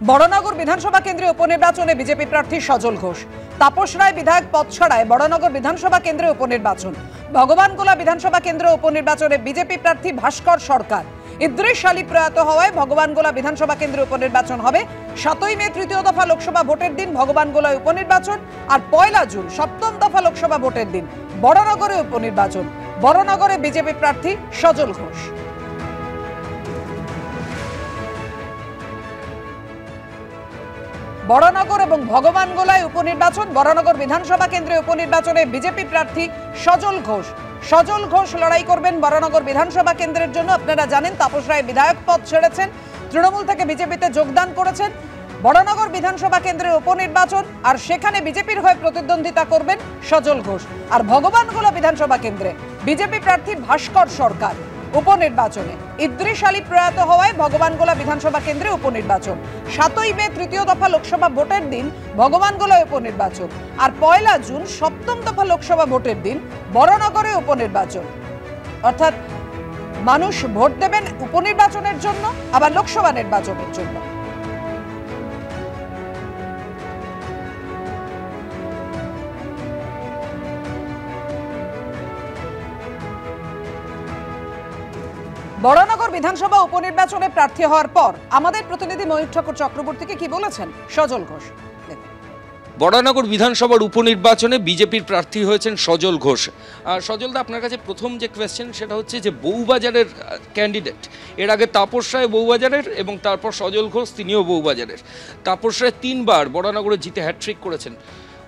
বড়নগর বিধানসভা কেন্দ্রে উপনির্বাচনে বিজেপি প্রার্থী সজল ঘোষ। তাপস রায় বিধায়ক পদ ছাড়ায় বড়নগর বিধানসভা কেন্দ্রে উপনির্বাচন। ভগবানগোলা বিধানসভা কেন্দ্র উপনির্বাচনে বিজেপি প্রার্থী ভাস্কর সরকার। ইদ্রিস আলী প্রয়াত হওয়ায় ভগবানগোলা বিধানসভা কেন্দ্রে উপনির্বাচন হবে। 7ই মে তৃতীয় দফা লোকসভা ভোটের দিন ভগবানগোলায় উপনির্বাচন, আর 1 জুন সপ্তম দফা লোকসভা ভোটের দিন বড়নগরে উপনির্বাচন। বড়নগরে বিজেপি প্রার্থী সজল ঘোষ। বড়নগর এবং ভগবানগোলায় উপনির্বাচন। বড়নগর বিধানসভা কেন্দ্রে উপনির্বাচনে বিজেপি প্রার্থী সজল ঘোষ। সজল ঘোষ লড়াই করবেন বড়নগর বিধানসভা কেন্দ্রের জন্য। আপনারা জানেন তাপস রায় বিধায়ক পদ ছেড়েছেন, তৃণমূল থেকে বিজেপিতে যোগদান করেছেন। বড়নগর বিধানসভা কেন্দ্রের উপনির্বাচন, আর সেখানে বিজেপির হয়ে প্রতিদ্বন্দ্বিতা করবেন সজল ঘোষ। আর ভগবানগোলা বিধানসভা কেন্দ্রে বিজেপি প্রার্থী ভাস্কর সরকার উপনির্বাচনে। ইদ্রিস আলী প্রয়াত হওয়ায় ভগবানগোলা বিধানসভা কেন্দ্রে উপনির্বাচন। 7ই মে তৃতীয় দফা লোকসভা ভোটের দিন ভগবানগোলায় উপনির্বাচন, আর 1 জুন সপ্তম দফা লোকসভা ভোটের দিন বড়নগরে উপনির্বাচন। অর্থাৎ মানুষ ভোট দেবেন উপনির্বাচনের জন্য, আবার লোকসভা নির্বাচনের জন্য। বড়নগর বিধানসভা উপনির্বাচনে প্রার্থী হওয়ার পর আমাদের প্রতিনিধি ময়ূর ঠাকুর চক্রবর্তীকে কি বলেছেন সজল ঘোষ। বড়নগর বিধানসভার উপনির্বাচনে বিজেপির প্রার্থী হয়েছেন সজল ঘোষ। সজলদা, আপনার কাছে প্রথম যে কোয়েশ্চেন সেটা হচ্ছে যে বউবাজারের ক্যান্ডিডেট, এর আগে তাপস রায় বউবাজারের এবং তারপর সজল ঘোষ তিনিও বউবাজারের। তাপস রায় 3বার বড়নগরে জিতে হ্যাট্রিক করেছেন।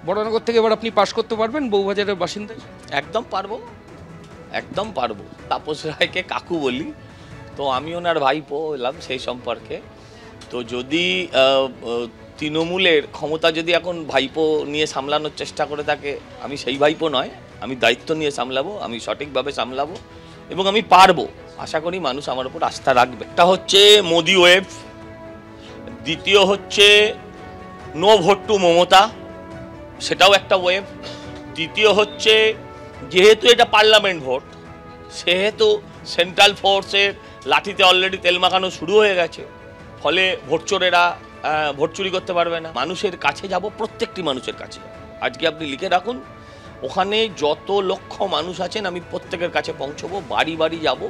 বড়নগর থেকে এবার আপনি পাশ করতে পারবেন বউবাজারের বাসিন্দা? একদম পারবো, একদম পারবো। তাপস রায়কে কাকু বলি, তো আমি ওনার ভাইপো এলাম সেই সম্পর্কে। তো যদি তৃণমূলের ক্ষমতা যদি এখন ভাইপো নিয়ে সামলানোর চেষ্টা করে থাকে, আমি সেই ভাইপো নয়, আমি দায়িত্ব নিয়ে সামলাবো, আমি সঠিকভাবে সামলাবো এবং আমি পারবো। আশা করি মানুষ আমার উপর আস্থা রাখবে। একটা হচ্ছে মোদি ওয়েভ, দ্বিতীয় হচ্ছে নো ভোট টু মমতা, সেটাও একটা ওয়েভ। তৃতীয় হচ্ছে যেহেতু এটা পার্লামেন্ট ভোট, সেহেতু সেন্ট্রাল ফোর্সের লাঠিতে অলরেডি তেল মাখানো শুরু হয়ে গেছে, ফলে ভোটচোরেরা ভোট চুরি করতে পারবে না। মানুষের কাছে যাব, প্রত্যেকটি মানুষের কাছে। আজকে আপনি লিখে রাখুন, ওখানে যত লক্ষ মানুষ আছেন আমি প্রত্যেকের কাছে পৌঁছবো, বাড়ি বাড়ি যাব,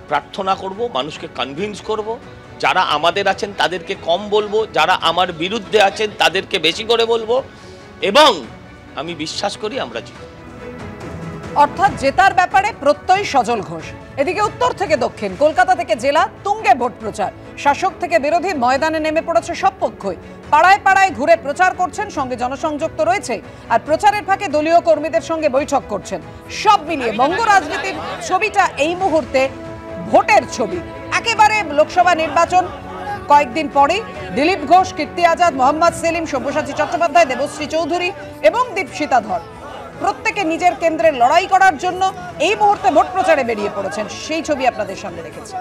প্রার্থনা করব, মানুষকে কনভিন্স করব। যারা আমাদের আছেন তাদেরকে কম বলবো, যারা আমার বিরুদ্ধে আছেন তাদেরকে বেশি করে বলবো, এবং আমি বিশ্বাস করি আমরা জিতব। অর্থাৎ জেতার ব্যাপারে প্রত্যয় সজল ঘোষ। এদিকে উত্তর থেকে দক্ষিণ, কলকাতা থেকে জেলা তুঙ্গে ভোট প্রচার। শাসক থেকে বিরোধী ময়দানে নেমে পড়েছে সব পক্ষই। পাড়ায় পাড়ায় ঘুরে প্রচার করছেন, সঙ্গে জনসংযোগ তো রয়েছে, আর প্রচারের ফাঁকে দলীয় কর্মীদের সঙ্গে বৈঠক করছেন। সব মিলিয়ে বঙ্গ রাজনীতির ছবিটা এই মুহূর্তে ভোটের ছবি। একেবারে লোকসভা নির্বাচন কয়েকদিন পরেই দিলীপ ঘোষ, কীর্তি আজাদ, মোহাম্মদ সেলিম, সব্যসাচী চট্টোপাধ্যায়, দেবশ্রী চৌধুরী এবং দীপশিতা ধর প্রত্যেকে নিজের কেন্দ্রে লড়াই করার জন্য এই মুহূর্তে ভোট প্রচারে বেরিয়ে পড়েছেন। সেই ছবি আপনাদের সামনে রেখেছি।